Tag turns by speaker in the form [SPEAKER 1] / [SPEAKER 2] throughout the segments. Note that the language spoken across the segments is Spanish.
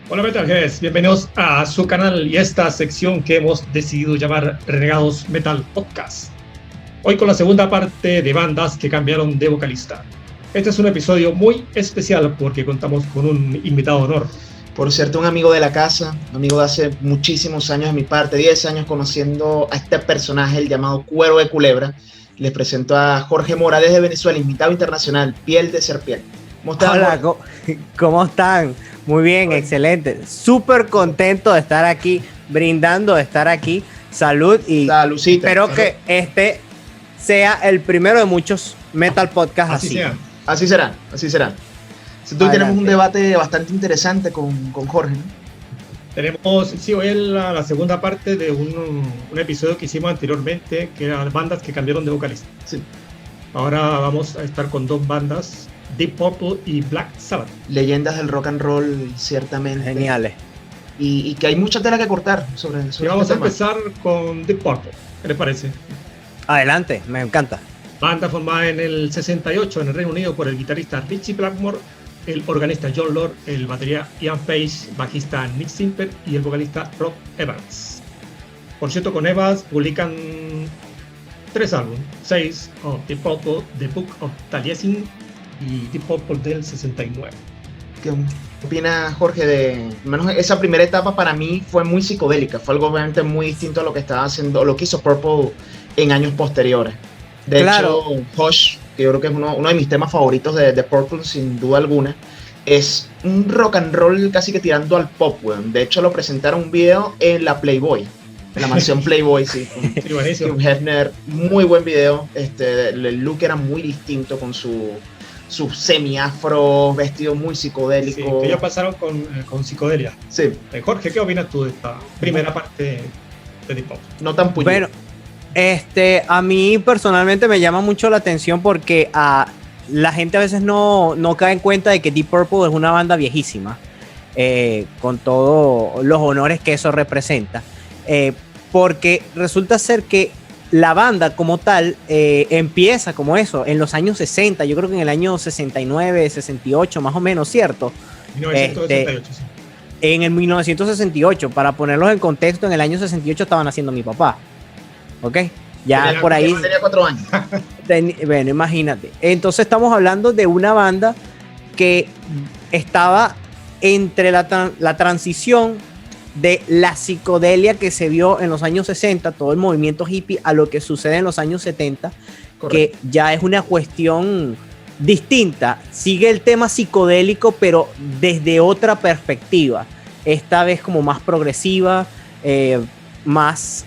[SPEAKER 1] Hola Metalheads, bienvenidos a su canal y esta sección que hemos decidido llamar Renegados Metal Podcast. Hoy con la segunda parte de bandas que cambiaron de vocalista. Este es un episodio muy especial porque contamos con un invitado de honor.
[SPEAKER 2] Por cierto, un amigo de la casa, un amigo de hace muchísimos años de mi parte, 10 años conociendo a este personaje, el llamado Cuero de Culebra. Les presento a Jorge Morales de Venezuela, invitado internacional, Piel de Serpiente.
[SPEAKER 3] ¿Cómo están? Hola, ¿cómo están? Muy bien, excelente. Súper contento de estar aquí, brindando de estar aquí. Salud y
[SPEAKER 2] Saludcita.
[SPEAKER 3] Espero que este sea el primero de muchos Metal Podcasts así.
[SPEAKER 2] Así será. Entonces, hoy tenemos un debate bastante interesante con Jorge, ¿no?
[SPEAKER 1] Tenemos, sí, hoy es la segunda parte de un episodio que hicimos anteriormente, que eran bandas que cambiaron de vocalista.
[SPEAKER 2] Sí.
[SPEAKER 1] Ahora vamos a estar con dos bandas, Deep Purple y Black Sabbath.
[SPEAKER 2] Leyendas del rock and roll, ciertamente.
[SPEAKER 3] Geniales.
[SPEAKER 2] Y que hay mucha tela que cortar sobre
[SPEAKER 1] y vamos a empezar con Deep Purple. ¿Qué les parece?
[SPEAKER 3] Adelante, me encanta.
[SPEAKER 1] Banda formada en el 68 en el Reino Unido por el guitarrista Ritchie Blackmore, el organista John Lord, el batería Ian Page, bajista Nick Simper y el vocalista Rob Evans. Por cierto, con Evans publican 3 álbumes, 6 of Deep Purple, The Book of Taliesin y Deep Purple del 69.
[SPEAKER 2] ¿Qué opina Jorge de menos esa primera etapa? Para mí fue muy psicodélica, fue algo obviamente muy distinto a lo que estaba haciendo, lo que hizo Purple en años posteriores. De hecho, Hush, que yo creo que es uno de mis temas favoritos de Purple, sin duda alguna, es un rock and roll casi que tirando al pop, weón. De hecho, lo presentaron un video en la Playboy, en la mansión Playboy, sí.
[SPEAKER 1] Buenísimo.
[SPEAKER 2] Hugh Hefner, muy buen video. El look era muy distinto con su semi-afro, vestido muy psicodélico.
[SPEAKER 1] Sí, que ellos pasaron con psicodelia.
[SPEAKER 2] Sí.
[SPEAKER 1] Jorge, ¿qué opinas tú de esta primera parte de Deep Purple?
[SPEAKER 2] No tan puñado.
[SPEAKER 3] Bueno, a mí personalmente me llama mucho la atención porque la gente a veces no cae en cuenta de que Deep Purple es una banda viejísima, con todos los honores que eso representa, porque resulta ser que la banda como tal empieza como eso en los años 60, yo creo que en el año 69, 68 más o menos, ¿cierto?
[SPEAKER 1] 1968, sí.
[SPEAKER 3] En el 1968, para ponerlos en contexto, en el año 68 estaban haciendo mi papá. ¿Ok? Ya por ahí.
[SPEAKER 2] Tenía 4 años.
[SPEAKER 3] Bueno, imagínate. Entonces estamos hablando de una banda que estaba entre la transición de la psicodelia que se vio en los años 60, todo el movimiento hippie, a lo que sucede en los años 70, correcto, que ya es una cuestión distinta. Sigue el tema psicodélico, pero desde otra perspectiva. Esta vez como más progresiva, más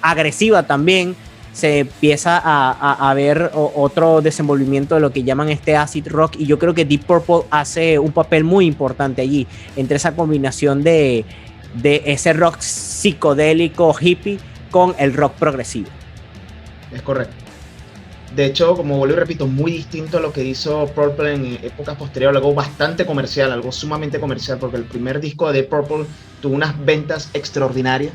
[SPEAKER 3] agresiva también. Se empieza a ver otro desenvolvimiento de lo que llaman acid rock, y yo creo que Deep Purple hace un papel muy importante allí, entre esa combinación de ese rock psicodélico hippie con el rock progresivo.
[SPEAKER 2] Es correcto. De hecho, como vuelvo y repito, muy distinto a lo que hizo Purple en épocas posteriores, algo bastante comercial, algo sumamente comercial, porque el primer disco de Deep Purple tuvo unas ventas extraordinarias.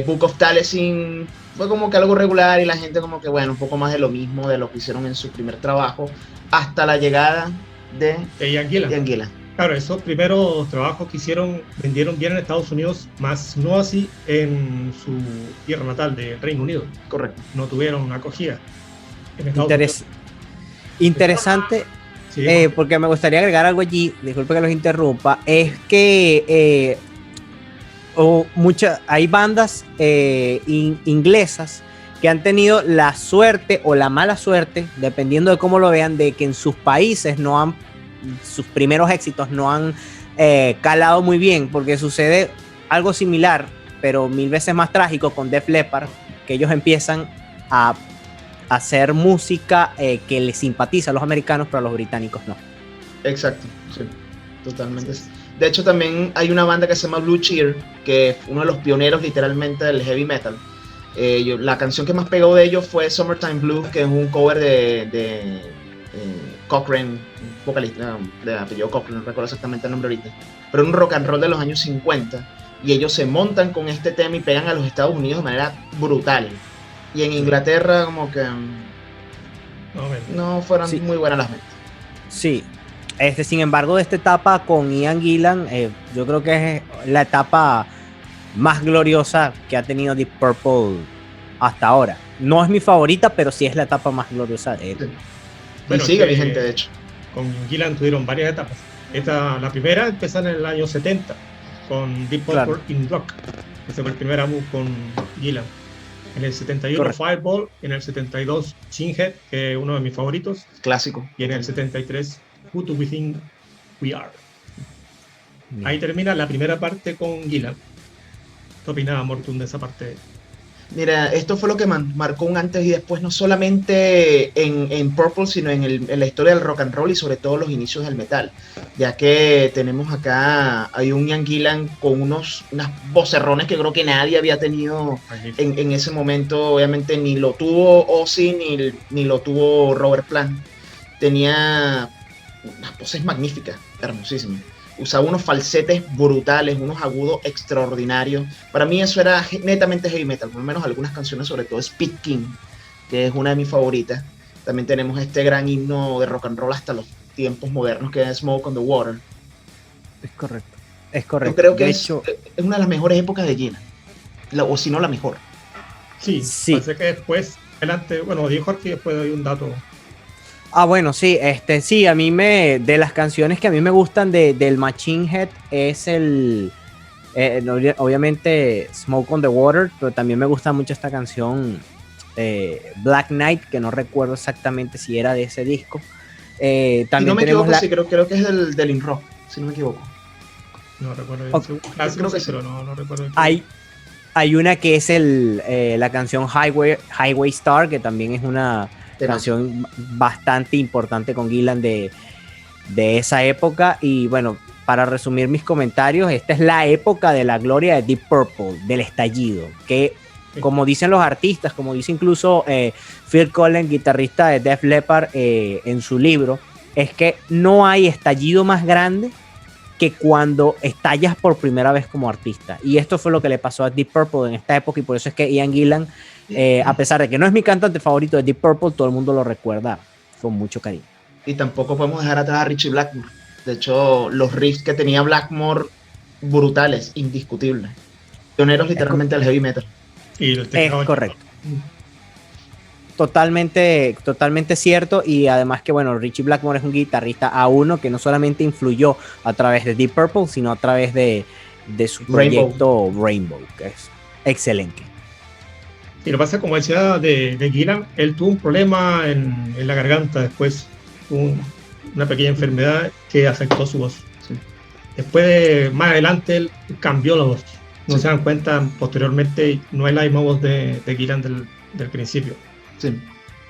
[SPEAKER 2] Book of Taliesin fue como que algo regular y la gente como que bueno, un poco más de lo mismo de lo que hicieron en su primer trabajo, hasta la llegada de
[SPEAKER 1] Ian Gillan. Claro, esos primeros trabajos que hicieron vendieron bien en Estados Unidos, más no así en su tierra natal de Reino Unido.
[SPEAKER 2] Correcto.
[SPEAKER 1] No tuvieron acogida en
[SPEAKER 3] Estados Unidos. Interesante, sí, porque me gustaría agregar algo allí, disculpe que los interrumpa, es que hay bandas inglesas que han tenido la suerte o la mala suerte, dependiendo de cómo lo vean, de que en sus países sus primeros éxitos no han calado muy bien, porque sucede algo similar, pero 1000 veces más trágico con Def Leppard, que ellos empiezan a hacer música que les simpatiza a los americanos, pero a los británicos no.
[SPEAKER 2] Exacto, sí, totalmente. Sí. De hecho, también hay una banda que se llama Blue Cheer, que es uno de los pioneros literalmente del heavy metal. La canción que más pegó de ellos fue Summertime Blues, que es un cover de Cochrane, vocalista de apellido Cochrane, no recuerdo exactamente el nombre ahorita, pero un rock and roll de los años 50, y ellos se montan con este tema y pegan a los Estados Unidos de manera brutal. Y en Inglaterra como que no fueron muy buenas las ventas.
[SPEAKER 3] Sí. Sin embargo, de esta etapa con Ian Gillan, yo creo que es la etapa más gloriosa que ha tenido Deep Purple hasta ahora. No es mi favorita, pero sí es la etapa más gloriosa de él.
[SPEAKER 2] Sí.
[SPEAKER 1] Bueno,
[SPEAKER 2] y sigue vigente, de hecho.
[SPEAKER 1] Con Gillan tuvieron varias etapas. La primera empezó en el año 70 con Deep Purple in Rock. Ese fue el primer álbum con Gillan. En el 71
[SPEAKER 3] Correcto.
[SPEAKER 1] Fireball, en el 72 Chinhead, que es uno de mis favoritos,
[SPEAKER 2] Clásico.
[SPEAKER 1] y en el 73 Who Do We Think We Are.
[SPEAKER 3] Bien.
[SPEAKER 1] Ahí termina la primera parte con Gillan. ¿Qué opinaba Morton de esa parte?
[SPEAKER 2] Mira, esto fue lo que marcó un antes y después, no solamente en Purple, sino en la historia del rock and roll y sobre todo los inicios del metal, ya que tenemos acá, hay un Ian Gillan con unas vocerrones que creo que nadie había tenido en ese momento. Obviamente ni lo tuvo Ozzy ni lo tuvo Robert Plant. Tenía unas voces magníficas, hermosísimas. Usaba unos falsetes brutales, unos agudos extraordinarios. Para mí eso era netamente heavy metal, por lo menos algunas canciones, sobre todo Speed King, que es una de mis favoritas. También tenemos este gran himno de rock and roll hasta los tiempos modernos, que es Smoke on the Water.
[SPEAKER 3] Es correcto. Es correcto.
[SPEAKER 2] Yo creo que
[SPEAKER 3] de
[SPEAKER 2] es una de las mejores épocas de Gillan, o si no la mejor.
[SPEAKER 1] Sí. Parece que después, adelante, bueno, dijo Jorge y después doy un dato.
[SPEAKER 3] Bueno, sí, sí, a mí de las canciones que a mí me gustan del Machine Head es obviamente Smoke on the Water, pero también me gusta mucho esta canción Black Knight, que no recuerdo exactamente si era de ese disco. También
[SPEAKER 2] si no me equivoco, sí, creo que es del In Rock, si no me equivoco.
[SPEAKER 1] No recuerdo.
[SPEAKER 2] Okay. Creo que sí,
[SPEAKER 1] pero no recuerdo.
[SPEAKER 3] Hay una que es la canción Highway Star, que también es una canción bastante importante con Gillan de esa época. Y bueno, para resumir mis comentarios, esta es la época de la gloria de Deep Purple, del estallido, que como dicen los artistas, como dice incluso Phil Collen, guitarrista de Def Leppard, en su libro, es que no hay estallido más grande que cuando estallas por primera vez como artista. Y esto fue lo que le pasó a Deep Purple en esta época, y por eso es que Ian Gillan, a pesar de que no es mi cantante favorito de Deep Purple, todo el mundo lo recuerda con mucho cariño.
[SPEAKER 2] Y tampoco podemos dejar atrás a Ritchie Blackmore. De hecho, los riffs que tenía Blackmore, brutales, indiscutibles. Pioneros literalmente del heavy metal.
[SPEAKER 3] Es correcto. Totalmente cierto. Y además que, bueno, Ritchie Blackmore es un guitarrista A1 que no solamente influyó a través de Deep Purple, sino a través de su proyecto Rainbow, que es excelente.
[SPEAKER 1] Y lo que pasa, como decía de Gillan, él tuvo un problema en la garganta después, una pequeña enfermedad que afectó su voz.
[SPEAKER 2] Sí.
[SPEAKER 1] Después, más adelante, él cambió la voz. No se dan cuenta, posteriormente no es la misma voz de Gillan del principio.
[SPEAKER 2] Sí.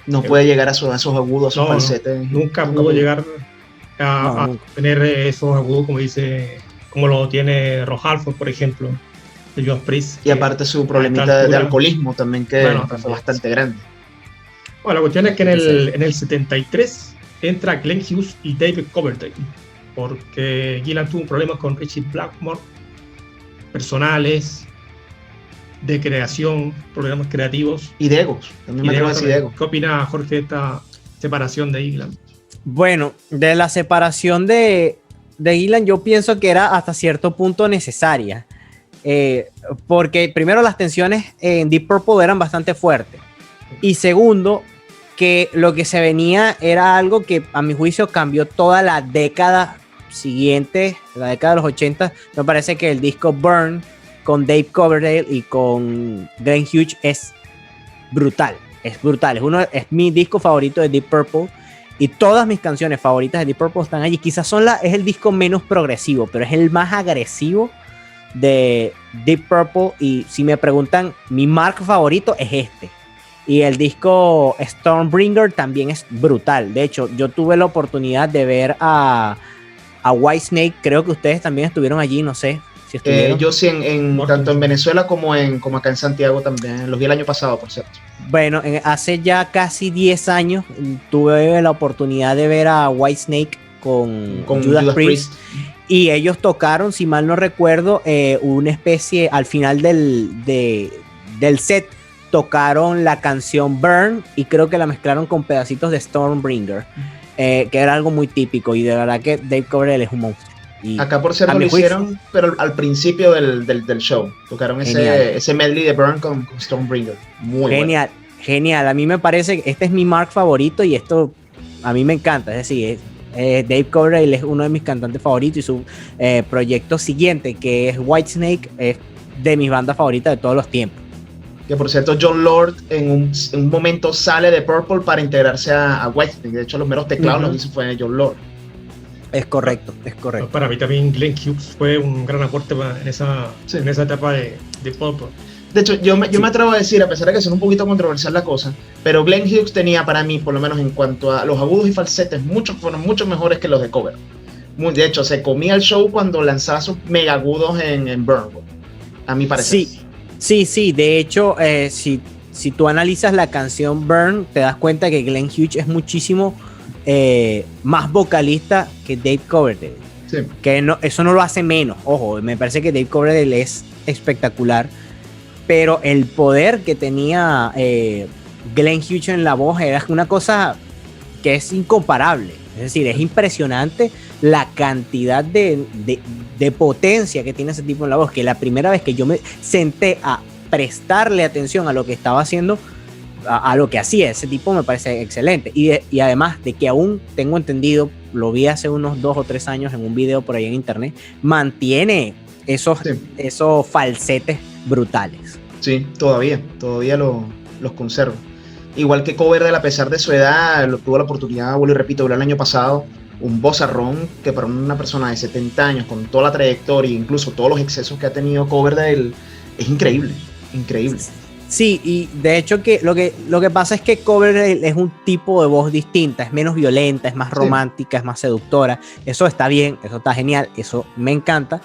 [SPEAKER 2] No puede llegar a esos agudos, a esos falsetes.
[SPEAKER 1] Nunca pudo llegar a tener esos agudos como lo tiene Rob Halford, por ejemplo, de Judas Priest.
[SPEAKER 2] Y aparte su problemita de alcoholismo también, que fue bastante grande.
[SPEAKER 1] Bueno, la cuestión es que en el 73 entra Glenn Hughes y David Coverdale, porque Gillan tuvo problemas con Ritchie Blackmore, personales, de creación, problemas creativos.
[SPEAKER 2] Y de egos, también me atrevo a decir de egos.
[SPEAKER 1] ¿Qué opina Jorge de esta separación de Gillan?
[SPEAKER 3] Bueno, de la separación de Gillan yo pienso que era hasta cierto punto necesaria. Porque primero las tensiones en Deep Purple eran bastante fuertes. Y segundo, que lo que se venía era algo que a mi juicio cambió toda la década siguiente, la década de los 80. Me parece que el disco Burn con Dave Coverdale y con Glenn Hughes es brutal. Es es mi disco favorito de Deep Purple. Y todas mis canciones favoritas de Deep Purple están allí. Quizás es el disco menos progresivo, pero es el más agresivo de Deep Purple. Y si me preguntan, mi mark favorito es este. Y el disco Stormbringer también es brutal. De hecho, yo tuve la oportunidad de ver a Whitesnake. Creo que ustedes también estuvieron allí, no sé si estuvieron.
[SPEAKER 2] Yo sí, tanto en Venezuela como acá en Santiago también. Los vi el año pasado, por cierto.
[SPEAKER 3] Bueno, hace ya casi 10 años tuve la oportunidad de ver a Whitesnake con Judas Priest. Y ellos tocaron, si mal no recuerdo, una especie, al final del set, tocaron la canción Burn y creo que la mezclaron con pedacitos de Stormbringer. que era algo muy típico, y de verdad que Dave Coverdale es un monstruo. Y
[SPEAKER 2] acá, por cierto, lo hicieron, pero al principio del show. Tocaron ese medley de Burn con Stormbringer. Muy
[SPEAKER 3] genial, bueno. Genial. A mí me parece que este es mi Mark favorito y esto a mí me encanta. Es decir, Dave Coverdale es uno de mis cantantes favoritos y su proyecto siguiente, que es Whitesnake, es de mis bandas favoritas de todos los tiempos.
[SPEAKER 2] Que por cierto, Jon Lord en un momento sale de Purple para integrarse a Whitesnake. De hecho, los meros teclados los hizo fue Jon Lord.
[SPEAKER 3] Es correcto, es correcto.
[SPEAKER 1] Para mí también Glenn Hughes fue un gran aporte en esa etapa de Purple.
[SPEAKER 2] De hecho, yo me atrevo a decir, a pesar de que es un poquito controversial la cosa, pero Glenn Hughes tenía para mí, por lo menos en cuanto a los agudos y falsetes, fueron mucho mejores que los de cover. De hecho, se comía el show cuando lanzaba sus mega agudos en Burn, a mi parecer.
[SPEAKER 3] Sí. De hecho, si tú analizas la canción Burn, te das cuenta que Glenn Hughes es muchísimo más vocalista que Dave Coverdale.
[SPEAKER 2] Sí.
[SPEAKER 3] Que eso no lo hace menos. Ojo, me parece que Dave Coverdale es espectacular, pero el poder que tenía Glenn Hughes en la voz era una cosa que es incomparable. Es decir, es impresionante la cantidad de potencia que tiene ese tipo en la voz, que la primera vez que yo me senté a prestarle atención a lo que estaba haciendo, a lo que hacía ese tipo, me parece excelente. Y además de que aún tengo entendido, lo vi hace unos 2 o 3 años en un video por ahí en internet, mantiene esos falsetes brutales.
[SPEAKER 2] Sí, todavía los conservo. Igual que Coverdale, a pesar de su edad, tuvo la oportunidad, vuelvo y repito, de ver el año pasado un vozarrón que para una persona de 70 años, con toda la trayectoria, incluso todos los excesos que ha tenido Coverdale, es increíble.
[SPEAKER 3] Sí, y de hecho que lo que pasa es que Coverdale es un tipo de voz distinta, es menos violenta, es más romántica, es más seductora. Eso está bien, eso está genial, eso me encanta,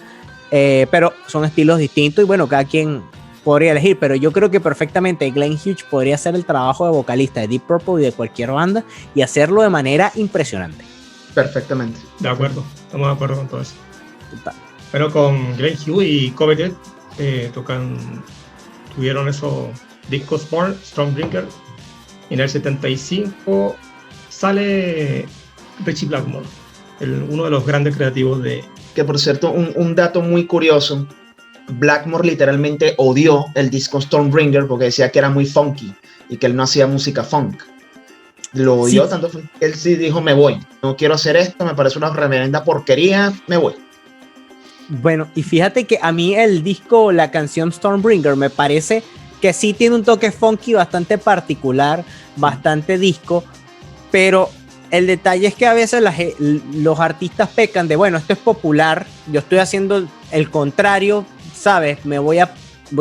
[SPEAKER 3] pero son estilos distintos y bueno, cada quien podría elegir, pero yo creo que perfectamente Glenn Hughes podría hacer el trabajo de vocalista de Deep Purple y de cualquier banda y hacerlo de manera impresionante.
[SPEAKER 2] Perfectamente.
[SPEAKER 1] De acuerdo, estamos de acuerdo con todo eso. Total. Pero con Glenn Hughes y Coverdale tuvieron esos discos Born, Stormbringer, y en el 75 sale Ritchie Blackmore, uno de los grandes creativos de...
[SPEAKER 2] Que por cierto, un dato muy curioso, Blackmore literalmente odió el disco Stormbringer porque decía que era muy funky y que él no hacía música funk. Lo odió tanto que él sí dijo, me voy, no quiero hacer esto, me parece una reverenda porquería, me voy.
[SPEAKER 3] Bueno, y fíjate que a mí el disco, la canción Stormbringer, me parece que sí tiene un toque funky bastante particular, bastante disco, pero el detalle es que a veces los artistas pecan de, bueno, esto es popular, yo estoy haciendo el contrario, ¿sabes? Voy a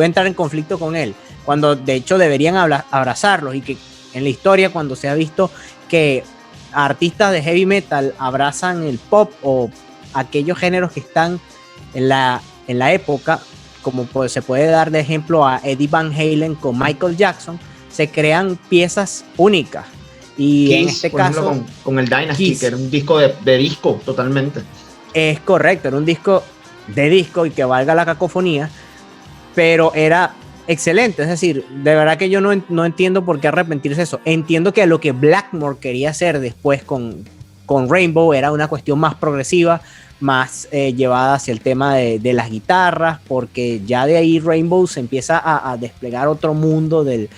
[SPEAKER 3] entrar en conflicto con él, cuando de hecho deberían abrazarlos, y que en la historia cuando se ha visto que artistas de heavy metal abrazan el pop o aquellos géneros que están en la época, como se puede dar de ejemplo a Eddie Van Halen con Michael Jackson, se crean piezas únicas. Y Kiss, en este caso
[SPEAKER 2] ejemplo, con el Dynasty, Kiss, que era un disco de disco totalmente.
[SPEAKER 3] Es correcto, era un disco de disco y que valga la cacofonía, pero era excelente. Es decir, de verdad que yo no entiendo por qué arrepentirse de eso. Entiendo que lo que Blackmore quería hacer después con Rainbow era una cuestión más progresiva, más llevada hacia el tema de las guitarras, porque ya de ahí Rainbow se empieza a desplegar otro mundo del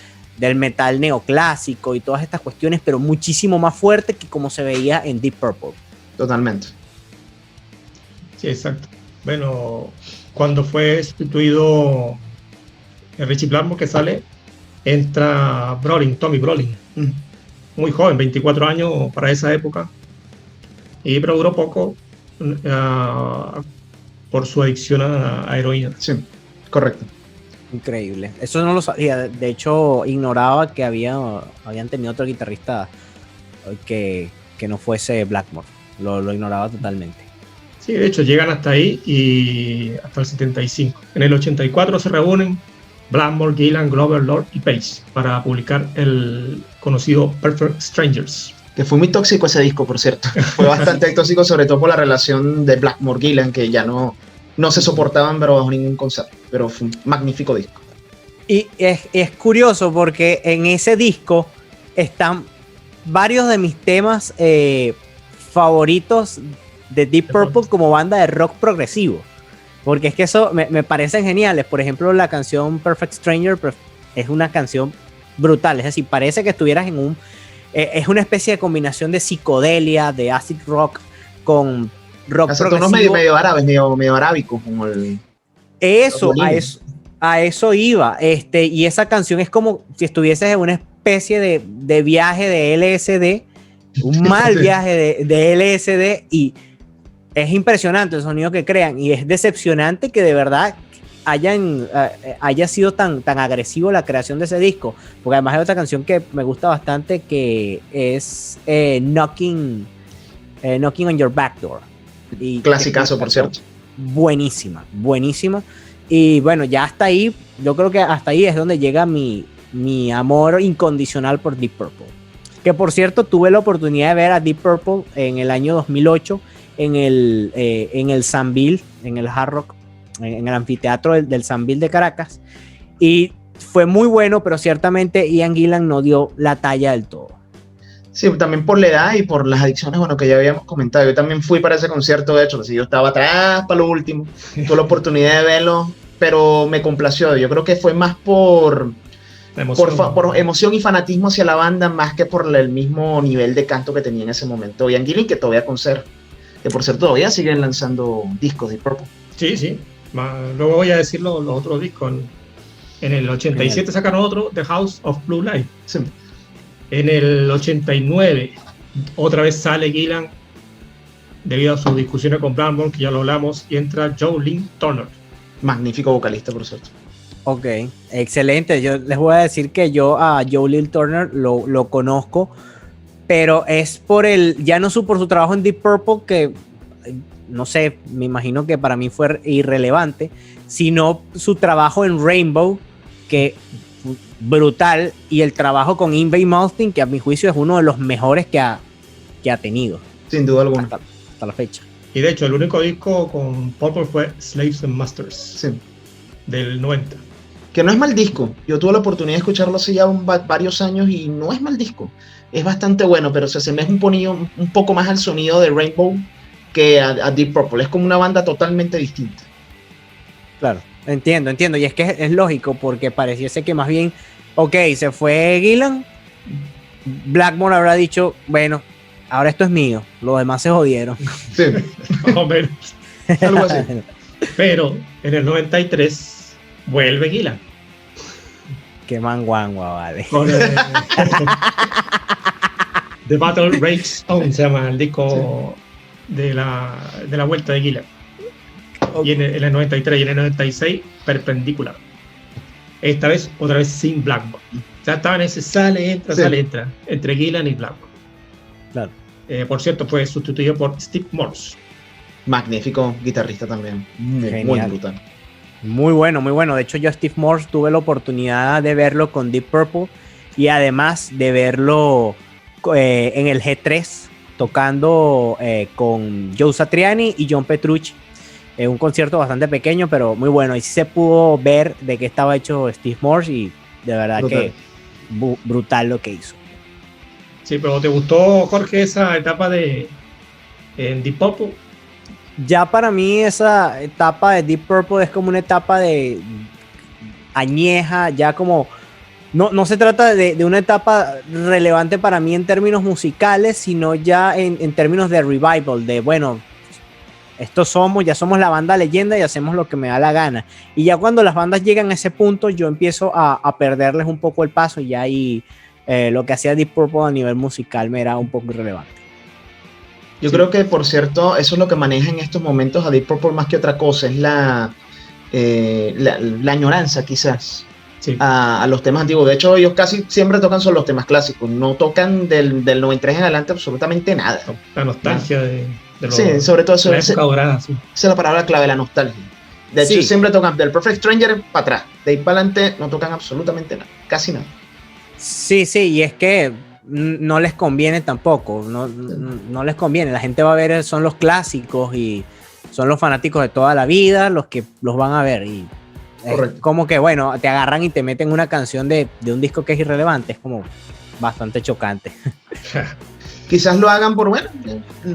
[SPEAKER 3] metal neoclásico y todas estas cuestiones, pero muchísimo más fuerte que como se veía en Deep Purple.
[SPEAKER 2] Totalmente.
[SPEAKER 1] Sí, exacto. Bueno, cuando fue sustituido Ritchie Blackmore, que sale, entra Tommy Brolin, muy joven, 24 años para esa época, pero duró poco por su adicción a heroína.
[SPEAKER 2] Sí, correcto.
[SPEAKER 3] Increíble, eso no lo sabía, de hecho ignoraba que habían tenido otro guitarrista que no fuese Blackmore, lo ignoraba totalmente.
[SPEAKER 1] Sí, de hecho llegan hasta ahí y hasta el 75. En el 84 se reúnen Blackmore, Gillan, Glover, Lord y Page para publicar el conocido Perfect Strangers.
[SPEAKER 2] Que fue muy tóxico ese disco, por cierto. Fue bastante tóxico, sobre todo por la relación de Blackmore-Gillan, que ya no se soportaban, pero bajo ningún concepto. Pero fue un magnífico disco.
[SPEAKER 3] Y es curioso porque en ese disco están varios de mis temas favoritos de Deep Purple como banda de rock progresivo. Porque es que eso me parecen geniales. Por ejemplo, la canción Perfect Stranger es una canción brutal. Es decir, parece que estuvieras en un... es una especie de combinación de psicodelia, de acid rock con rock progresivo.
[SPEAKER 2] medio árabes, medio arábico, como el...
[SPEAKER 3] Eso, a eso iba. Y esa canción es como si estuvieses en una especie de viaje de LSD, un mal viaje de LSD, y es impresionante el sonido que crean, y es decepcionante que de verdad haya sido tan agresivo la creación de ese disco, porque además hay otra canción que me gusta bastante que es Knocking on Your Back Door.
[SPEAKER 2] Clasicazo, por cierto.
[SPEAKER 3] Buenísima. Y bueno, ya hasta ahí, yo creo que hasta ahí es donde llega mi amor incondicional por Deep Purple. Que por cierto, tuve la oportunidad de ver a Deep Purple en el año 2008 en el Sambil, en el Hard Rock, en el anfiteatro del Sambil de Caracas. Y fue muy bueno, pero ciertamente Ian Gillan no dio la talla del todo.
[SPEAKER 2] Sí, también por la edad y por las adicciones, bueno, que ya habíamos comentado. Yo también fui para ese concierto, de hecho, así yo estaba atrás para lo último, tuve la oportunidad de verlo, pero me complació. Yo creo que fue más por emoción y fanatismo hacia la banda, más que por el mismo nivel de canto que tenía en ese momento Ian Gillan, que todavía conserva. Que por cierto, todavía siguen lanzando discos de Purple.
[SPEAKER 1] Sí. Luego voy a decir los otros discos. En el 87 sacaron otro, The House of Blue Light.
[SPEAKER 2] Sí.
[SPEAKER 1] En el 89, otra vez sale Gillan debido a sus discusiones con Blackmore, que ya lo hablamos, y entra Joe Lynn Turner.
[SPEAKER 2] Magnífico vocalista, por cierto.
[SPEAKER 3] Ok, excelente. Yo les voy a decir que yo a Joe Lynn Turner lo conozco, pero es por ya no por su trabajo en Deep Purple, que no sé, me imagino que para mí fue irrelevante, sino su trabajo en Rainbow, que brutal, y el trabajo con Yngwie Malmsteen, que a mi juicio es uno de los mejores que ha tenido.
[SPEAKER 2] Sin duda alguna.
[SPEAKER 3] Hasta la fecha.
[SPEAKER 1] Y de hecho, el único disco con Purple fue Slaves and Masters,
[SPEAKER 2] sí,
[SPEAKER 1] del 90.
[SPEAKER 2] Que no es mal disco. Yo tuve la oportunidad de escucharlo hace ya varios años y no es mal disco. Es bastante bueno, pero se asemeja un poco más al sonido de Rainbow que a Deep Purple. Es como una banda totalmente distinta.
[SPEAKER 3] Claro, entiendo. Y es que es lógico, porque pareciese que más bien, ok, se fue Gillan, Blackmore habrá dicho, bueno, ahora esto es mío, los demás se jodieron.
[SPEAKER 2] Sí,
[SPEAKER 1] más o menos.
[SPEAKER 2] Algo así.
[SPEAKER 1] Pero en el 93 vuelve Gillan.
[SPEAKER 3] Qué manguangua, vale.
[SPEAKER 1] The Battle Rages On se llama el disco de la vuelta de Gillan. Okay. Y en el 93 y en el 96 Perpendicular. Esta vez, otra vez sin Blackmore. Ya estaba en ese sale, entra, entre Gillan y Blackmore.
[SPEAKER 3] Claro.
[SPEAKER 1] Por cierto, fue sustituido por Steve Morse.
[SPEAKER 2] Magnífico guitarrista también. Muy brutal.
[SPEAKER 3] Muy bueno. De hecho, yo a Steve Morse tuve la oportunidad de verlo con Deep Purple y además de verlo en el G3 tocando con Joe Satriani y John Petrucci. Un concierto bastante pequeño, pero muy bueno. Y sí se pudo ver de qué estaba hecho Steve Morse y de verdad brutal. Que brutal lo que hizo.
[SPEAKER 1] Sí, pero ¿te gustó, Jorge, esa etapa en Deep Purple?
[SPEAKER 3] Ya para mí esa etapa de Deep Purple es como una etapa de añeja, ya como no se trata de una etapa relevante para mí en términos musicales, sino ya en términos de revival, de bueno, ya somos la banda leyenda y hacemos lo que me da la gana. Y ya cuando las bandas llegan a ese punto, yo empiezo a perderles un poco el paso y ya ahí lo que hacía Deep Purple a nivel musical me era un poco irrelevante.
[SPEAKER 2] Yo creo que, por cierto, eso es lo que maneja en estos momentos a Deep Purple más que otra cosa, es la añoranza quizás a los temas antiguos. De hecho, ellos casi siempre tocan solo los temas clásicos, no tocan del 93 en adelante absolutamente nada.
[SPEAKER 1] La nostalgia de los,
[SPEAKER 2] sí, sobre todo eso.
[SPEAKER 1] La época dorada, sí.
[SPEAKER 2] Esa es la palabra clave, la nostalgia. De hecho, siempre tocan del Perfect Stranger para atrás, de ahí para adelante no tocan absolutamente nada, casi nada.
[SPEAKER 3] Sí, y es que no les conviene tampoco, no les conviene. La gente va a ver, son los clásicos y son los fanáticos de toda la vida los que los van a ver. Y es como que, bueno, te agarran y te meten una canción de un disco que es irrelevante. Es como bastante chocante.
[SPEAKER 2] Quizás lo hagan por, bueno,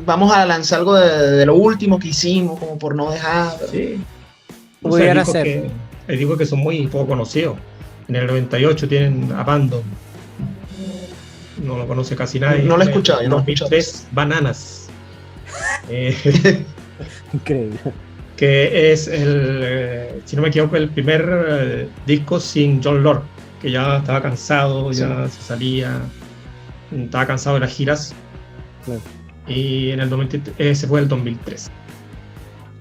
[SPEAKER 2] vamos a lanzar algo de lo último que hicimos, como por no dejar.
[SPEAKER 1] Sí.
[SPEAKER 3] Pudiera ser.
[SPEAKER 1] Hay discos que son muy poco conocidos. En el 98 tienen Abandon. No lo conoce casi nadie.
[SPEAKER 2] No lo he escuchado.
[SPEAKER 1] En 2003, Bananas.
[SPEAKER 3] Increíble.
[SPEAKER 1] Que es si no me equivoco, el primer disco sin Jon Lord, que ya estaba cansado, ya se salía, estaba cansado de las giras.
[SPEAKER 3] Claro.
[SPEAKER 1] Y en el 2003, ese fue el 2003.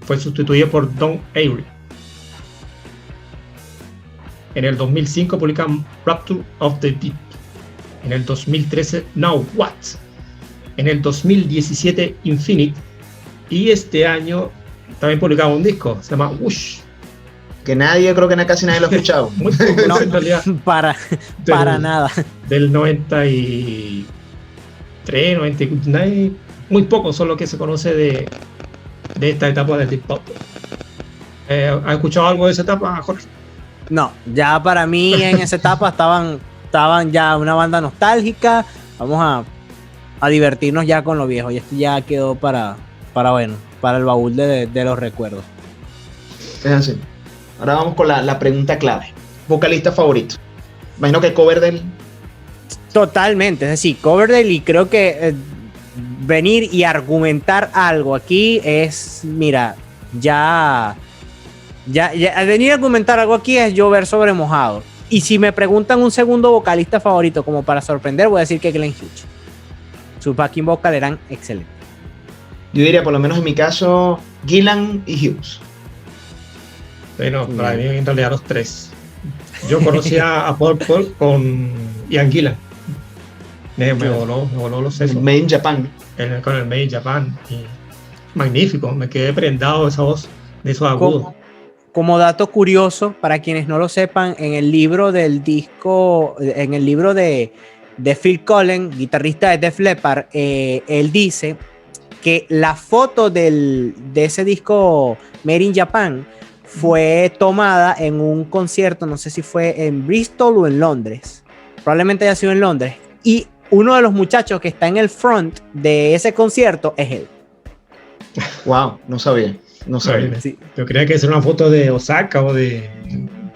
[SPEAKER 1] Fue sustituido por Don Airey. En el 2005 publican Rapture of the Deep. En el 2013, Now What. En el 2017, Infinite. Y este año también publicaba un disco, se llama Whoosh.
[SPEAKER 2] Que casi nadie lo ha escuchado.
[SPEAKER 1] Muy poco,
[SPEAKER 3] No,
[SPEAKER 1] en realidad.
[SPEAKER 3] para nada.
[SPEAKER 1] Del 93, 94, muy poco son lo que se conoce de esta etapa del Deep Pop. ¿Has escuchado algo de esa etapa, Jorge?
[SPEAKER 3] No, ya para mí en esa etapa estaban ya una banda nostálgica. Vamos a divertirnos ya con lo viejo. Y esto ya quedó para el baúl de los recuerdos.
[SPEAKER 2] Es así. Ahora vamos con la pregunta clave. ¿Vocalista favorito? Imagino que Coverdale.
[SPEAKER 3] Totalmente, es decir, Coverdale, y creo que venir y argumentar algo aquí es, mira, ya venir a argumentar algo aquí es llover sobre mojado. Y si me preguntan un segundo vocalista favorito como para sorprender, voy a decir que Glenn Hughes. Sus backing vocal eran excelentes.
[SPEAKER 2] Yo diría, por lo menos en mi caso, Gillan y Hughes.
[SPEAKER 1] Bueno, para mí en realidad los tres. Yo conocía a Paul con Ian Gillan. Me voló los sesos.
[SPEAKER 2] Made in Japan.
[SPEAKER 1] Con el Made in Japan. Y magnífico, me quedé prendado de esa voz, de esos agudos.
[SPEAKER 3] Como dato curioso, para quienes no lo sepan, en el libro del disco, en el libro de Phil Collen, guitarrista de Def Leppard, él dice que la foto de ese disco Made in Japan fue tomada en un concierto, no sé si fue en Bristol o en Londres, probablemente haya sido en Londres, y uno de los muchachos que está en el front de ese concierto es él.
[SPEAKER 2] Wow, no sabía.
[SPEAKER 3] Sí.
[SPEAKER 1] Yo creía que era una foto de Osaka o de...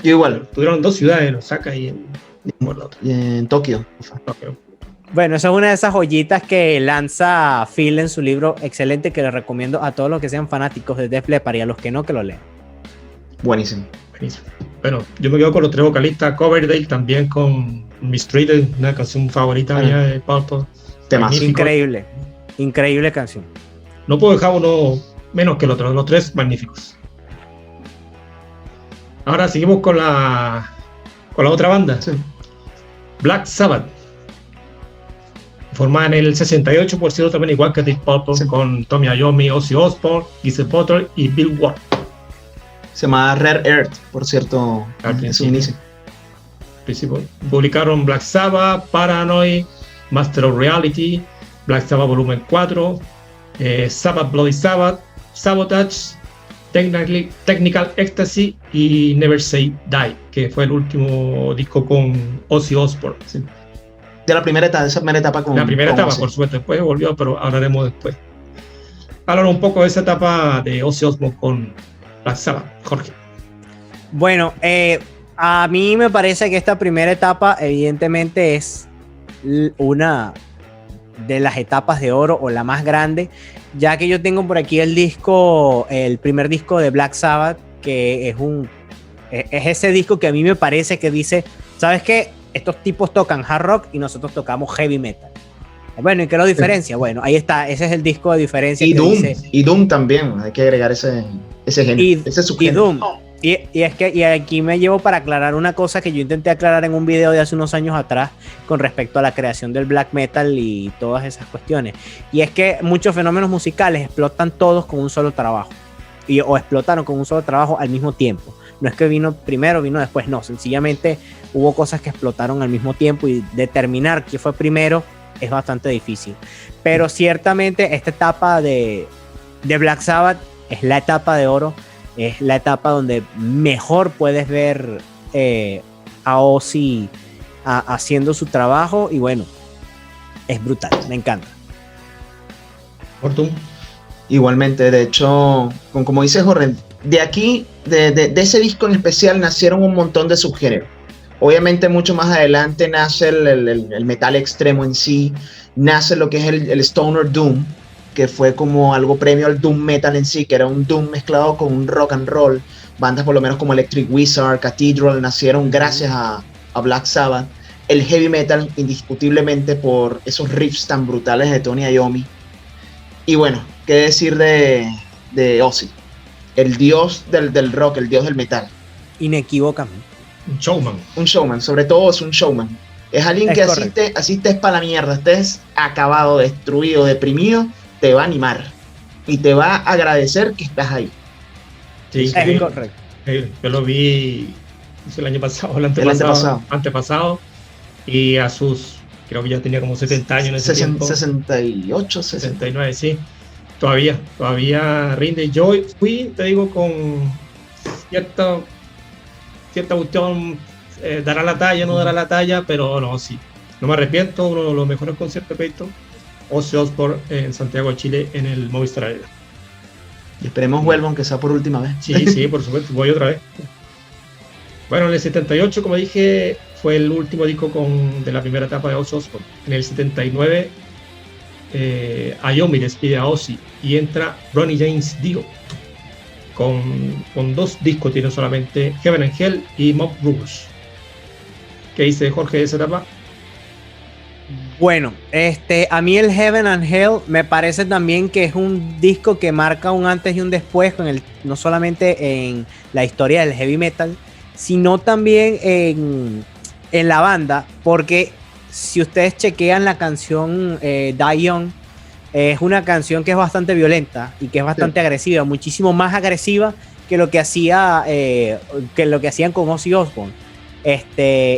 [SPEAKER 2] Yo igual.
[SPEAKER 1] Tuvieron dos ciudades, en Osaka y
[SPEAKER 2] en Tokio.
[SPEAKER 3] Bueno, esa es una de esas joyitas que lanza Phil en su libro excelente, que les recomiendo a todos los que sean fanáticos de Def Leppard y a los que no, que lo lean.
[SPEAKER 2] Buenísimo.
[SPEAKER 1] Bueno, yo me quedo con los tres vocalistas. Coverdale también con Mistreated, una canción favorita mía de Pulp.
[SPEAKER 2] Temazo.
[SPEAKER 3] Increíble canción.
[SPEAKER 1] No puedo dejar uno menos que el otro, los tres magníficos. Ahora seguimos con la otra banda,
[SPEAKER 2] Sí.
[SPEAKER 1] Black Sabbath, formada en el 68, por cierto, también igual que Deep Purple, sí, con Tommy Iommi, Ozzy Osbourne, Geezer Butler y Bill Ward.
[SPEAKER 2] Se llama Rare Earth, por cierto, en su inicio.
[SPEAKER 1] Publicaron Black Sabbath, Paranoid, Master of Reality, Black Sabbath Volumen 4, Sabbath Bloody Sabbath, Sabotage, Technical Ecstasy y Never Say Die, que fue el último disco con Ozzy Osbourne. Sí.
[SPEAKER 2] De esa primera etapa con...
[SPEAKER 1] La primera etapa,
[SPEAKER 2] Ozzy,
[SPEAKER 1] por supuesto, después volvió, pero hablaremos después. Háblanos un poco de esa etapa de Ozzy Osbourne con Black Sabbath, Jorge.
[SPEAKER 3] Bueno, a mí me parece que esta primera etapa evidentemente es una de las etapas de oro o la más grande, ya que yo tengo por aquí el primer disco de Black Sabbath, que es ese disco que a mí me parece que dice, ¿sabes qué? Estos tipos tocan hard rock y nosotros tocamos heavy metal. Bueno, ¿y qué lo diferencia? Bueno, ahí está, ese es el disco de diferencia.
[SPEAKER 2] Y
[SPEAKER 3] que
[SPEAKER 2] Doom,
[SPEAKER 3] dice,
[SPEAKER 2] y Doom también, hay que agregar ese género, ese subgénero.
[SPEAKER 3] Y Doom. Y aquí me llevo para aclarar una cosa que yo intenté aclarar en un video de hace unos años atrás con respecto a la creación del black metal y todas esas cuestiones. Y es que muchos fenómenos musicales explotan todos con un solo trabajo. O explotaron con un solo trabajo al mismo tiempo. No es que vino primero, vino después, no. Sencillamente hubo cosas que explotaron al mismo tiempo y determinar qué fue primero es bastante difícil. Pero ciertamente esta etapa de Black Sabbath es la etapa de oro. Es la etapa donde mejor puedes ver a Ozzy haciendo su trabajo. Y bueno, es brutal, me encanta.
[SPEAKER 1] Fortune.
[SPEAKER 2] Igualmente, de hecho, como dice Jorge, de aquí, de ese disco en especial, nacieron un montón de subgéneros. Obviamente mucho más adelante nace el metal extremo en sí, nace lo que es el Stoner Doom, que fue como algo premio al Doom Metal en sí, que era un Doom mezclado con un rock and roll. Bandas por lo menos como Electric Wizard, Cathedral, nacieron gracias a Black Sabbath. El heavy metal, indiscutiblemente por esos riffs tan brutales de Tony Iommi. Y bueno, qué decir de Ozzy, el dios del rock, el dios del metal.
[SPEAKER 3] Inequívocamente.
[SPEAKER 1] Un showman.
[SPEAKER 2] Un showman, sobre todo es un showman. Es alguien que así estés para la mierda, estés acabado, destruido, deprimido, te va a animar y te va a agradecer que estás ahí.
[SPEAKER 1] Sí,
[SPEAKER 3] es correcto.
[SPEAKER 1] Yo lo vi el año pasado, el antepasado, y a sus, creo que ya tenía como 70 años en ese tiempo.
[SPEAKER 2] 68,
[SPEAKER 1] 69, sí. Todavía rinde. Yo fui, te digo, con cierta cuestión, dará la talla, no dará la talla, pero no, sí. No me arrepiento, uno de los mejores conciertos de Peyton, Ozzy Osbourne en Santiago de Chile en el Movistar Arena.
[SPEAKER 2] Y esperemos vuelva, aunque sea por última vez.
[SPEAKER 1] Sí, por supuesto, voy otra vez. Bueno, en el 78, como dije, fue el último disco de la primera etapa de Ozzy Osbourne. En el 79, Iommi despide a Ozzy y entra Ronnie James Dio. Con 2 discos tiene solamente, Heaven and Hell y Mob Rules. ¿Qué dice Jorge de esa etapa?
[SPEAKER 3] Bueno, a mí el Heaven and Hell me parece también que es un disco que marca un antes y un después, no solamente en la historia del heavy metal, sino también en la banda, porque si ustedes chequean la canción Die Young, es una canción que es bastante violenta y que es bastante agresiva, muchísimo más agresiva que lo que hacían con Ozzy Osbourne.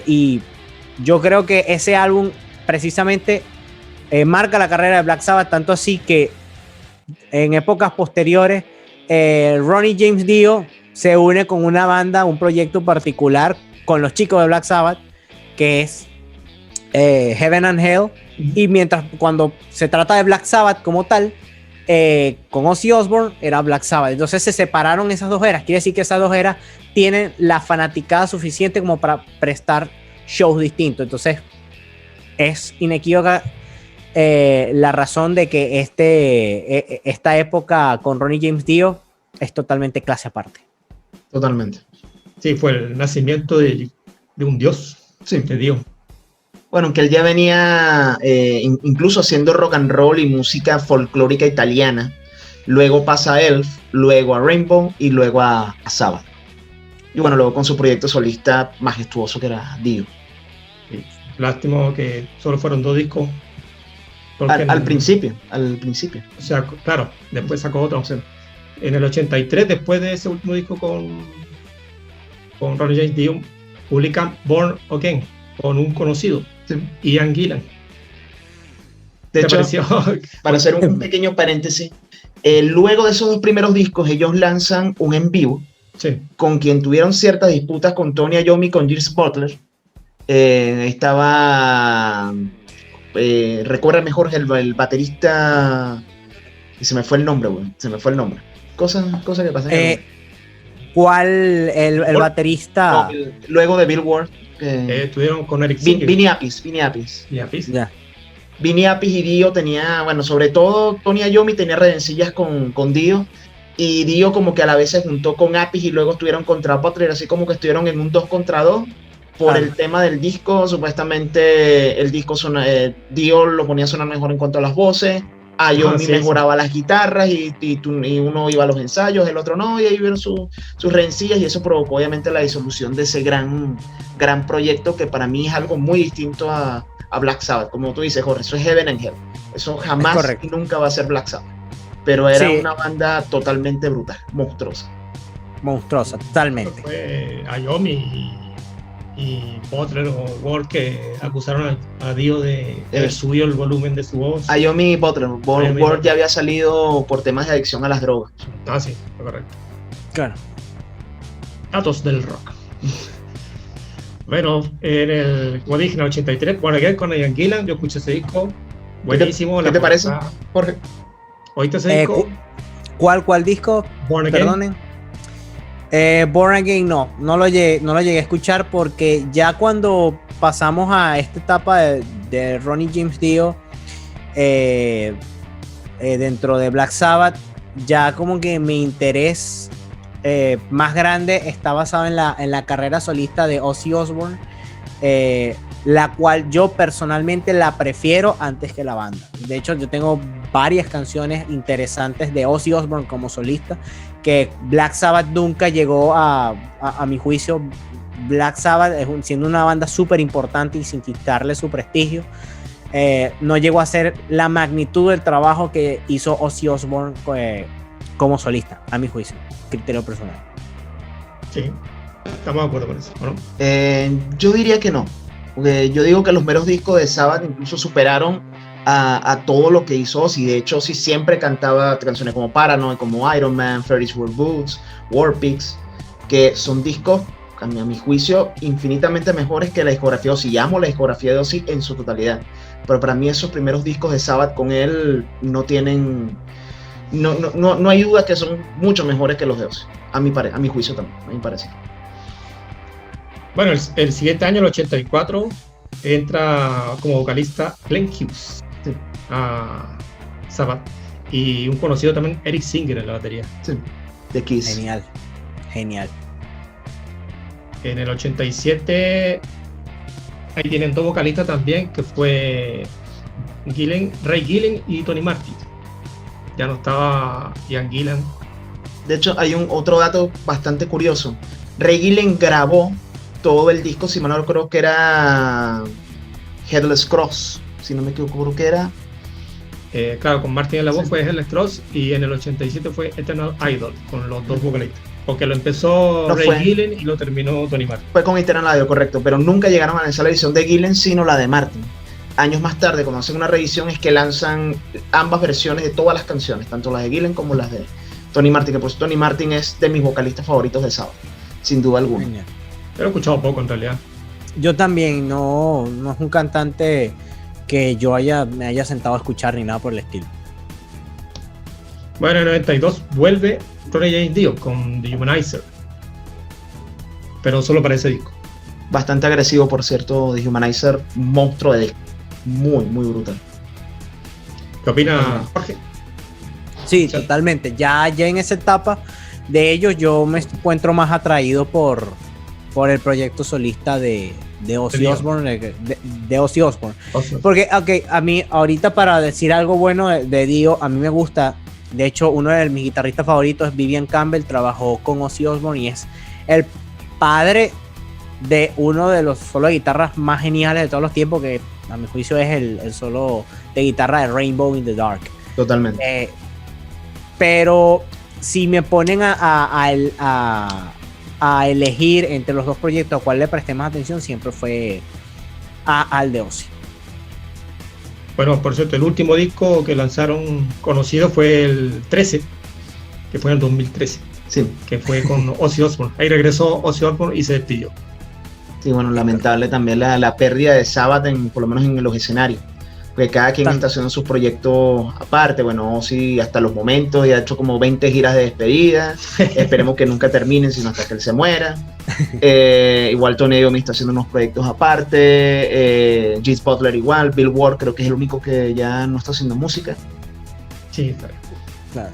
[SPEAKER 3] Y yo creo que ese álbum precisamente marca la carrera de Black Sabbath, tanto así que en épocas posteriores Ronnie James Dio se une con una banda, un proyecto particular con los chicos de Black Sabbath, que es Heaven and Hell. Y cuando se trata de Black Sabbath como tal, con Ozzy Osbourne era Black Sabbath. Entonces se separaron esas dos eras. Quiere decir que esas dos eras tienen la fanaticada suficiente como para prestar shows distintos. Entonces es inequívoca la razón de que esta época con Ronnie James Dio es totalmente clase aparte.
[SPEAKER 2] Totalmente.
[SPEAKER 1] Sí, fue el nacimiento de un dios, de Dio.
[SPEAKER 2] Bueno, aunque él ya venía incluso haciendo rock and roll y música folclórica italiana. Luego pasa a Elf, luego a Rainbow y luego a Sabbath. Y bueno, luego con su proyecto solista majestuoso que era Dio.
[SPEAKER 1] Sí. Lástima que solo fueron 2 discos.
[SPEAKER 2] Al principio.
[SPEAKER 1] O sea, claro, después sacó otro. O sea, en el 83, después de ese último disco con Ronnie James Dio, publican Born Again con un conocido, Ian Gillan.
[SPEAKER 2] De hecho, para hacer un pequeño paréntesis, luego de esos 2 primeros discos, ellos lanzan un en vivo, con quien tuvieron ciertas disputas con Tony Iommi y con Gilles Butler. Estaba, recuerda mejor el baterista, y se me fue el nombre, Cosa que pasa.
[SPEAKER 3] ¿Cuál? El baterista.
[SPEAKER 2] No, luego de Bill Ward.
[SPEAKER 1] Estuvieron con Eric Singer.
[SPEAKER 2] Vinny Appice.
[SPEAKER 3] Ya.
[SPEAKER 2] Vinny Appice y Dio tenía, bueno, sobre todo Tony Iommi tenía redencillas con Dio, y Dio como que a la vez se juntó con Appice y luego estuvieron contra Butler, así como que estuvieron en un 2 contra 2 por el tema del disco. Supuestamente el disco Dio lo ponía a sonar mejor en cuanto a las voces, Iommi mejoraba las guitarras y uno iba a los ensayos, el otro no, y ahí vieron sus rencillas, y eso provocó obviamente la disolución de ese gran proyecto, que para mí es algo muy distinto a Black Sabbath. Como tú dices, Jorge, eso es Heaven and Hell, eso jamás y nunca va a ser Black Sabbath, pero era una banda totalmente brutal, monstruosa, totalmente.
[SPEAKER 1] Fue Iommi y Butler o Ward que acusaron a Dio de haber subido el volumen de su voz.
[SPEAKER 2] Iommi y Butler. Ward ya había salido por temas de adicción a las drogas.
[SPEAKER 1] Sí, correcto.
[SPEAKER 3] Claro.
[SPEAKER 1] Datos del rock. Bueno, como dije, en el 83, bueno, aquí con Ian Gillan, yo escuché ese disco. Buenísimo.
[SPEAKER 2] ¿Qué te parece, Jorge?
[SPEAKER 1] ¿Oíste ese disco?
[SPEAKER 3] ¿Cuál disco?
[SPEAKER 1] Born Again.
[SPEAKER 3] Perdonen. Born Again no lo llegué a escuchar porque ya cuando pasamos a esta etapa de Ronnie James Dio dentro de Black Sabbath, ya como que mi interés más grande está basado en la carrera solista de Ozzy Osbourne, la cual yo personalmente la prefiero antes que la banda. De hecho, yo tengo varias canciones interesantes de Ozzy Osbourne como solista que Black Sabbath nunca llegó a mi juicio. Black Sabbath, siendo una banda súper importante y sin quitarle su prestigio, no llegó a ser la magnitud del trabajo que hizo Ozzy Osbourne como solista, a mi juicio, criterio personal.
[SPEAKER 1] Sí, estamos de acuerdo con eso, ¿no?
[SPEAKER 2] Yo diría que no, porque yo digo que los meros discos de Sabbath incluso superaron a todo lo que hizo Ozzy. De hecho, Ozzy siempre cantaba canciones como Paranoid, como Iron Man, Ferris Wheel Boots, War Pigs, que son discos, a mi juicio, infinitamente mejores que la discografía de Ozzy. Amo la discografía de Ozzy en su totalidad, pero para mí esos primeros discos de Sabbath con él no tienen... No hay duda que son mucho mejores que los de Ozzy, a mi juicio también, a mi parecer.
[SPEAKER 1] Bueno, el siguiente año, el 84, entra como vocalista Glenn Hughes a Sabbath, y un conocido también, Eric Singer, en la batería.
[SPEAKER 2] Sí, de Kiss.
[SPEAKER 3] Genial.
[SPEAKER 1] En el 87 ahí tienen dos vocalistas también, que fue Ray Gillen y Tony Martin. Ya no estaba Ian Gillan.
[SPEAKER 2] De hecho, hay otro dato bastante curioso. Ray Gillen grabó todo el disco, si mal no recuerdo, que era Headless Cross, si no me equivoco, creo que era.
[SPEAKER 1] Claro, con Martin en la voz fue Headless Cross, y en el 87 fue Eternal Idol, con los dos vocalistas. Porque lo empezó Ray Gillen y lo terminó Tony Martin.
[SPEAKER 2] Fue con Eternal Idol, correcto, pero nunca llegaron a lanzar la edición de Gillen, sino la de Martin. Años más tarde, cuando hacen una revisión, es que lanzan ambas versiones de todas las canciones, tanto las de Gillen como las de Tony Martin, que por Tony Martin es de mis vocalistas favoritos de Sabbath, sin duda alguna.
[SPEAKER 1] Yo lo he escuchado poco en realidad.
[SPEAKER 3] Yo también, no es un cantante que yo me haya sentado a escuchar ni nada por el estilo.
[SPEAKER 1] Bueno, en el 92 vuelve Ronnie James Dio con The Humanizer, pero solo para ese disco.
[SPEAKER 2] Bastante agresivo, por cierto, The Humanizer, monstruo de disco, muy, muy brutal.
[SPEAKER 1] ¿Qué opina Jorge?
[SPEAKER 3] Sí, totalmente. Ya en esa etapa de ellos yo me encuentro más atraído por el proyecto solista de Ozzy Osbourne, de Ozzy Osbourne. Porque, a mí, ahorita, para decir algo bueno de Dio, a mí me gusta. De hecho, uno de mis guitarristas favoritos es Vivian Campbell, trabajó con Ozzy Osbourne y es el padre de uno de los solos de guitarras más geniales de todos los tiempos, que a mi juicio es el solo de guitarra de Rainbow in the Dark.
[SPEAKER 2] Totalmente.
[SPEAKER 3] Pero si me ponen a elegir entre los dos proyectos a cuál le presté más atención, siempre fue al de Ozzy.
[SPEAKER 1] Bueno, por cierto, el último disco que lanzaron conocido fue el 13, que fue en el 2013.
[SPEAKER 2] Sí.
[SPEAKER 1] Que fue con Ozzy Osbourne. Ahí regresó Ozzy Osbourne y se despidió.
[SPEAKER 2] Sí, bueno, lamentable también la pérdida de Sabbath, por lo menos en los escenarios. Porque cada quien está haciendo sus proyectos aparte. Bueno, Ozzy hasta los momentos ya ha hecho como 20 giras de despedida. Esperemos que nunca terminen, sino hasta que él se muera. Igual Tony Iommi está haciendo unos proyectos aparte. Gene Butler igual. Bill Ward creo que es el único que ya no está haciendo música.
[SPEAKER 1] Sí, claro.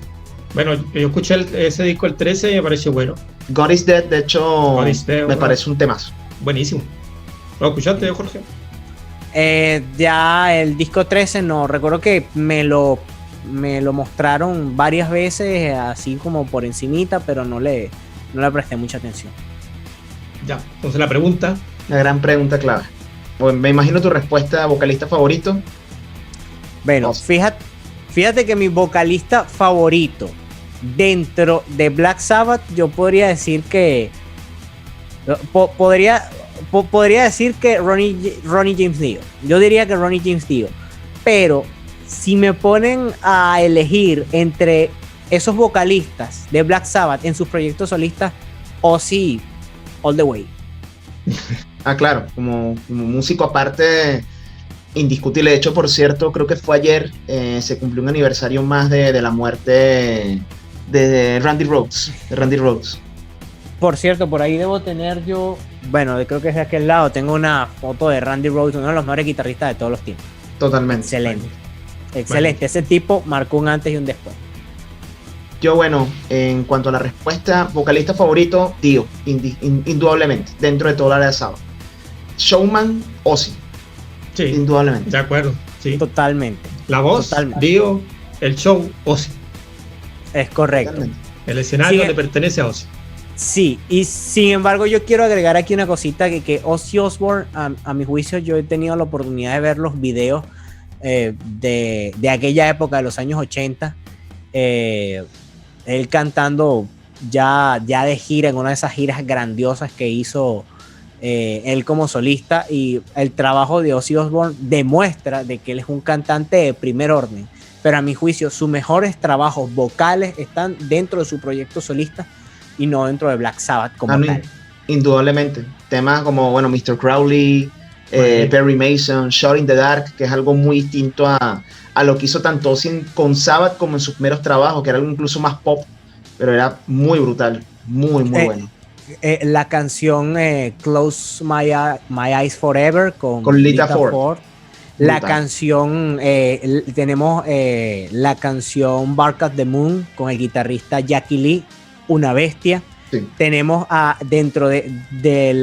[SPEAKER 1] Bueno, yo escuché ese disco el 13 y me pareció bueno.
[SPEAKER 2] God is Dead, de hecho, me parece un temazo.
[SPEAKER 1] Buenísimo. ¿Lo escuchaste, Jorge?
[SPEAKER 3] Ya el disco 13 no, recuerdo que me lo mostraron varias veces, así como por encimita, pero no le presté mucha atención.
[SPEAKER 1] Ya, entonces la pregunta.
[SPEAKER 2] La gran pregunta clave. Bueno, me imagino tu respuesta, vocalista favorito.
[SPEAKER 3] Bueno, fíjate que mi vocalista favorito dentro de Black Sabbath, yo podría decir que podría decir que Ronnie James Dio. Yo diría que Ronnie James Dio. Pero si me ponen a elegir entre esos vocalistas de Black Sabbath en sus proyectos solistas, Ozzy all the way.
[SPEAKER 2] Claro, como músico aparte, indiscutible. De hecho, por cierto, creo que fue ayer, se cumplió un aniversario más de la muerte de Randy Rhoads.
[SPEAKER 3] Por cierto, por ahí debo tener yo, bueno, creo que es de aquel lado, tengo una foto de Randy Rhoads, uno de los mejores guitarristas de todos los tiempos.
[SPEAKER 2] Totalmente.
[SPEAKER 3] Excelente. Excelente. Ese tipo marcó un antes y un después.
[SPEAKER 2] Yo, bueno, en cuanto a la respuesta, vocalista favorito, Dio, indudablemente, dentro de toda la área de Sabbath. Showman, Ozzy.
[SPEAKER 1] Sí,
[SPEAKER 2] indudablemente.
[SPEAKER 1] de acuerdo. Sí.
[SPEAKER 3] Totalmente.
[SPEAKER 1] La voz,
[SPEAKER 3] Totalmente.
[SPEAKER 1] Dio, el show, Ozzy.
[SPEAKER 3] Es correcto.
[SPEAKER 2] Totalmente.
[SPEAKER 1] El escenario
[SPEAKER 3] Sí,
[SPEAKER 1] le pertenece a Ozzy.
[SPEAKER 3] Sí, y sin embargo yo quiero agregar aquí una cosita que Ozzy Osbourne, a mi juicio, yo he tenido la oportunidad de ver los videos de aquella época, de los años 80, él cantando ya de gira, en una de esas giras grandiosas que hizo él como solista, y el trabajo de Ozzy Osbourne demuestra de que él es un cantante de primer orden, pero a mi juicio sus mejores trabajos vocales están dentro de su proyecto solista y no dentro de Black Sabbath como tal.
[SPEAKER 2] Indudablemente. Temas como, bueno, Mr. Crowley, Perry Mason, Shot in the Dark, que es algo muy distinto a lo que hizo tanto con Sabbath como en sus primeros trabajos, que era algo incluso más pop, pero era muy brutal, muy bueno.
[SPEAKER 3] La canción Close My Eyes Forever con
[SPEAKER 2] Lita Ford.
[SPEAKER 3] La canción, tenemos la canción Bark at the Moon con el guitarrista Jackie Lee, una bestia.
[SPEAKER 2] Sí.
[SPEAKER 3] Tenemos dentro de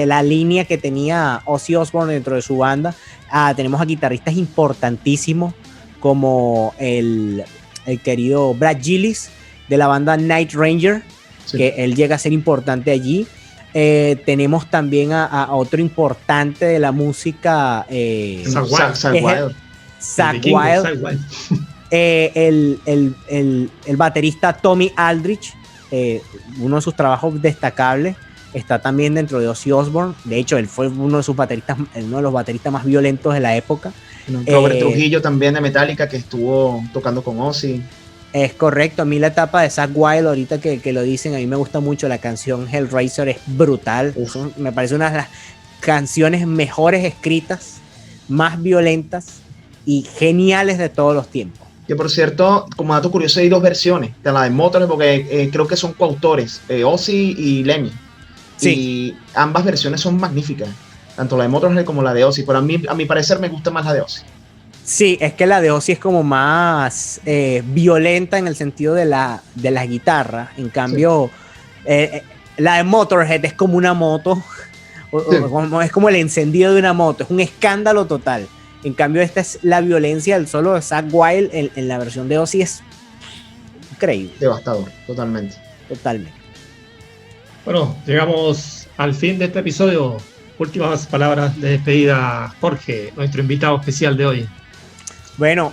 [SPEAKER 3] la línea que tenía Ozzy Osbourne dentro de su banda, tenemos a guitarristas importantísimos como el querido Brad Gillis de la banda Night Ranger, sí, que él llega a ser importante allí. Tenemos también a otro importante de la música, Zakk Wylde. El baterista Tommy Aldrich, uno de sus trabajos destacables, está también dentro de Ozzy Osbourne. De hecho, él fue uno de los bateristas más violentos de la época.
[SPEAKER 2] Robert Trujillo también de Metallica, que estuvo tocando con Ozzy.
[SPEAKER 3] Es correcto. A mí la etapa de Zakk Wylde, ahorita que lo dicen, a mí me gusta mucho la canción Hellraiser, es brutal. Me parece una de las canciones mejores escritas, más violentas y geniales de todos los tiempos.
[SPEAKER 2] Que por cierto, como dato curioso, hay dos versiones de la de Motorhead, porque creo que son coautores, Ozzy y Lemmy. Sí. Y ambas versiones son magníficas, tanto la de Motorhead como la de Ozzy. Pero a mi parecer me gusta más la de Ozzy. Sí,
[SPEAKER 3] es que la de Ozzy es como más violenta en el sentido de la guitarra. En cambio, sí, la de Motorhead es como una moto, sí, es como el encendido de una moto, es un escándalo total. En cambio, esta es la violencia del solo de Zakk Wylde en la versión de Ozzy, es increíble.
[SPEAKER 2] Devastador, totalmente.
[SPEAKER 3] Totalmente.
[SPEAKER 1] Bueno, llegamos al fin de este episodio. Últimas palabras de despedida, Jorge, nuestro invitado especial de hoy.
[SPEAKER 3] Bueno,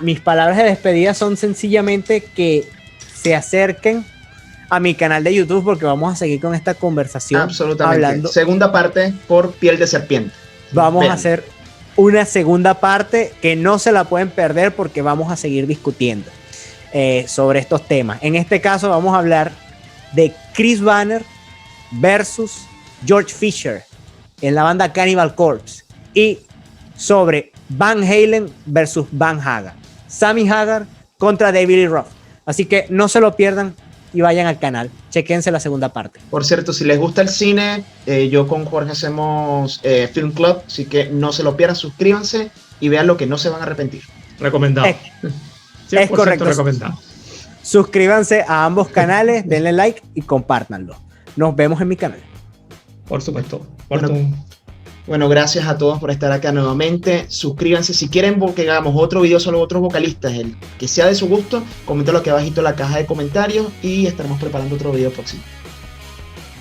[SPEAKER 3] mis palabras de despedida son sencillamente que se acerquen a mi canal de YouTube, porque vamos a seguir con esta conversación.
[SPEAKER 2] Absolutamente. Hablando. Segunda parte por Piel de Serpiente.
[SPEAKER 3] Vamos a hacer una segunda parte que no se la pueden perder, porque vamos a seguir discutiendo sobre estos temas. En este caso vamos a hablar de Chris Banner versus George Fisher en la banda Cannibal Corpse, y sobre Van Halen versus Van Hagar, Sammy Hagar contra David Lee Roth. Así que no se lo pierdan y vayan al canal, chequense la segunda parte.
[SPEAKER 2] Por cierto, si les gusta el cine, yo con Jorge hacemos Film Club, así que no se lo pierdan, suscríbanse y vean lo que no se van a arrepentir.
[SPEAKER 1] Recomendado.
[SPEAKER 3] Es correcto.
[SPEAKER 1] Recomendado.
[SPEAKER 3] Suscríbanse a ambos canales, denle like y compártanlo. Nos vemos en mi canal.
[SPEAKER 1] Por supuesto.
[SPEAKER 2] Bueno, gracias a todos por estar acá nuevamente. Suscríbanse. Si quieren que hagamos otro video sobre otros vocalistas, el que sea de su gusto, coméntenlo aquí abajito en la caja de comentarios y estaremos preparando otro video próximo.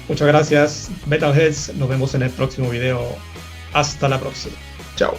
[SPEAKER 1] Muchas gracias, Metalheads. Nos vemos en el próximo video. Hasta la próxima.
[SPEAKER 2] Chao.